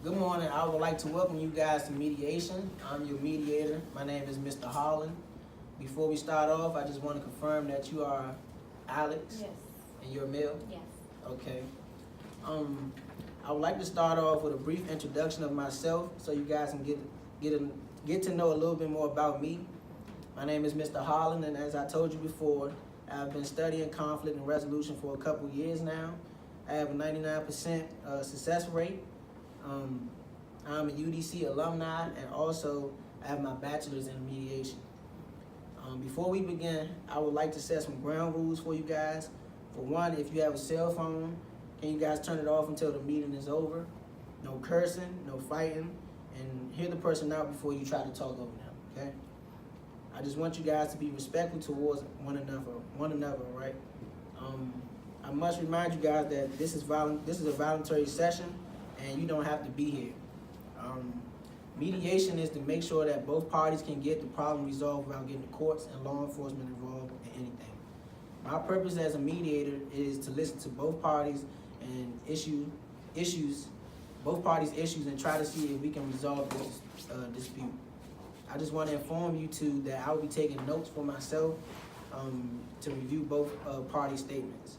Good morning. I would like to welcome you guys to mediation. I'm your mediator. My name is Mr. Holland. Before we start off, I just want to confirm that you are Alex. Yes. And you're Mel? Yes. Okay. I would like to start off with a brief introduction of myself so you guys can get to know a little bit more about me. My name is Mr. Holland, and as I told you before, I've been studying conflict and resolution for a couple years now. I have a 99% success rate. I'm a UDC alumni, and also I have my bachelor's in mediation. Before we begin, I would like to set some ground rules for you guys. For one, if you have a cell phone, can you guys turn it off until the meeting is over? No cursing, no fighting, and hear the person out before you try to talk over them, okay? I just want you guys to be respectful towards one another, right? I must remind you guys that this is a voluntary session, and you don't have to be here. Mediation is to make sure that both parties can get the problem resolved without getting the courts and law enforcement involved in anything. My purpose as a mediator is to listen to both parties and both parties' issues, and try to see if we can resolve this dispute. I just want to inform you too that I will be taking notes for myself to review both party statements.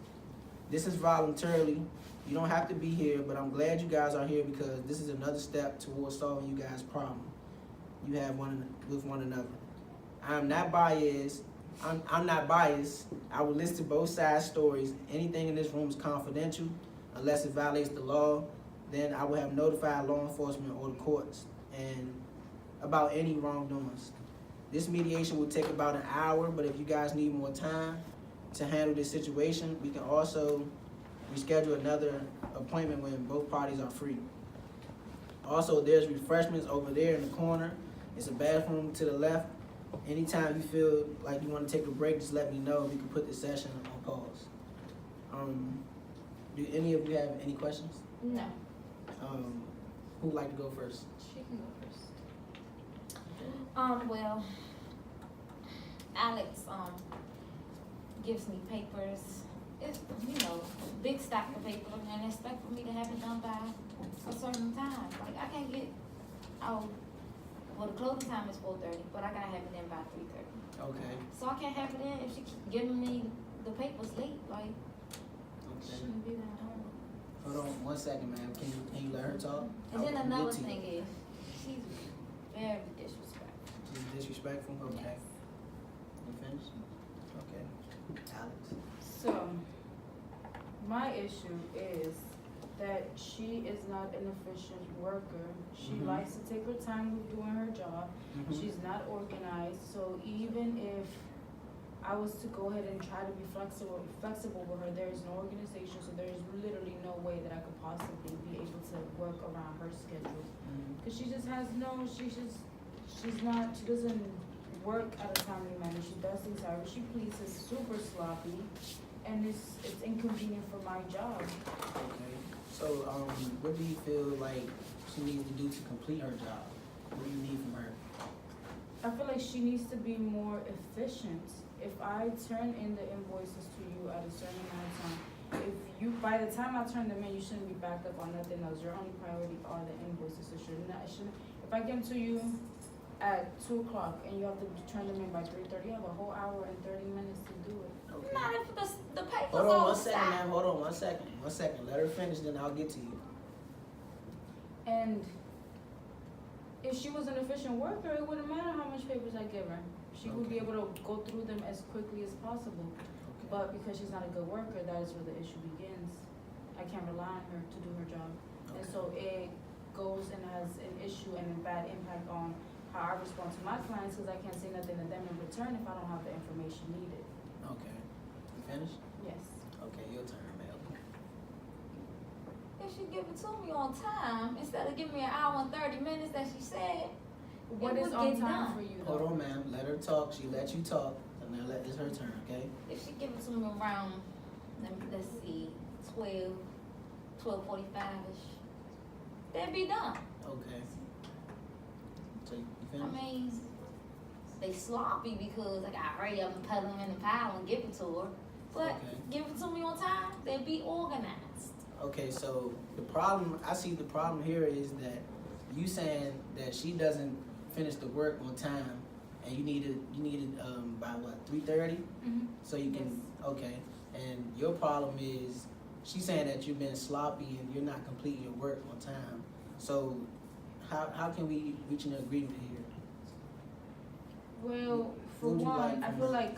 This is voluntarily. You don't have to be here, but I'm glad you guys are here because this is another step towards solving you guys' problem you have with one another. I'm not biased. I'm not biased. I will listen to both sides' stories. Anything in this room is confidential unless it violates the law. Then I will have notified law enforcement or the courts and about any wrongdoings. This mediation will take about an hour, but if you guys need more time to handle this situation, we can also reschedule another appointment when both parties are free. Also, there's refreshments over there in the corner. It's a bathroom to the left. Anytime you feel like you want to take a break, just let me know. We can put the session on pause. Do any of you have any questions? No. Who'd like to go first? She can go first. Well, Alex, gives me papers. It's, big stack of paper, and expect for me to have it done by a certain time. Like, I can't get out, well, the closing time is 4:30, but I gotta have it in by 3:30. Okay. So I can't have it in if she keep giving me the papers late, like, Okay. shouldn't be that hard. Hold on 1 second, ma'am. Can you let her talk? And then I'll another get to you. thing is, she's very disrespectful. She's disrespectful? Okay. Yes. You finished? Okay. Alex. So, my issue is that she is not an efficient worker. She Mhm. likes to take her time with doing her job. Mhm. She's not organized, so even if I was to go ahead and try to be flexible with her, there is no organization, so there is literally no way that I could possibly be able to work around her schedule. Mhm. Cause she doesn't work at a timely manner. She does things however she pleases, super sloppy, and it's inconvenient for my job. Okay. So, what do you feel like she needs to do to complete her job? What do you need from her? I feel like she needs to be more efficient. If I turn in the invoices to you at a certain amount of time, by the time I turn them in, you shouldn't be backed up on nothing else. Your only priority are the invoices. So if I give them to you at 2 o'clock and you have to turn them in by 3:30, you have a whole hour and 30 minutes to do it. Okay. Not if the papers Hold on all 1 second, stacked. ma'am. Hold on 1 second. 1 second. Let her finish, then I'll get to you. And if she was an efficient worker, it wouldn't matter how much papers I give her. She would be able to go through them as quickly as possible. Okay. But because she's not a good worker, that is where the issue begins. I can't rely on her to do her job. And Okay. so it goes and has an issue and a bad impact on how I respond to my clients because I can't say nothing to them in return if I don't have the information needed. Okay. You finished? Yes. Okay, your turn, ma'am. If she give it to me on time, instead of giving me an hour and 30 minutes that she said, What it is would on get time done. for you Hold though? on, ma'am. Let her talk. She let you talk. So now it's her turn, okay? If she give it to me around, let's see, 12:45-ish, that'd be done. Okay. So you I finished? mean, they sloppy because I got hurry up and put them in the pile and give it to her. But Okay. give it to me on time, they'd be organized. Okay, so the problem, I see the problem here is that you saying that she doesn't finish the work on time, and you need it by what, 3:30? Mm-hmm. So you can, okay, and your problem is, she's saying that you've been sloppy and you're not completing your work on time. So how can we reach an agreement here? Well, for What would you one, like I from feel her? like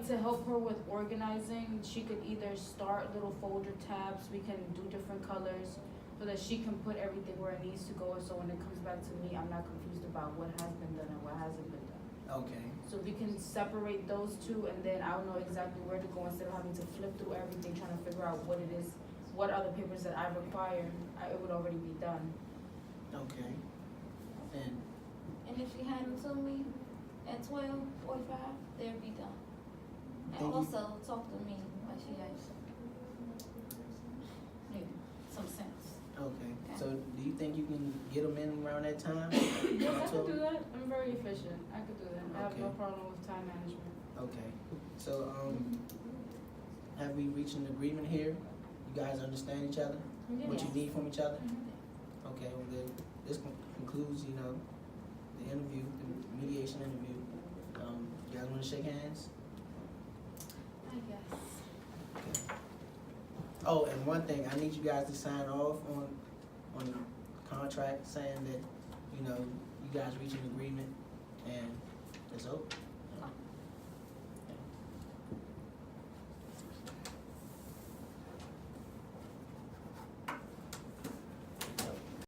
to help her with organizing, she could either start little folder tabs, we can do different colors, so that she can put everything where it needs to go, so when it comes back to me, I'm not confused about what has been done and what hasn't been done. Okay, So we can separate those two, and then I'll know exactly where to go instead of having to flip through everything, trying to figure out what it is, what are the papers that I require, it would already be done. okay. And, And if she hand them to me at 12:45, they'll be done. And Thank you. also talk to me when she has some sense. okay, so do you think you can get them in around that time? Yes, I could do that, I'm very efficient, I could do that, I have no Okay. problem with time management. Okay, so, have we reached an agreement here? You guys understand each other? What you Yes. need from each other? Mhm. Okay, well then, this concludes, the interview, the mediation interview. You guys wanna shake hands? I guess. Okay. Oh, and one thing, I need you guys to sign off on the contract saying that, you guys reach an agreement and it's over.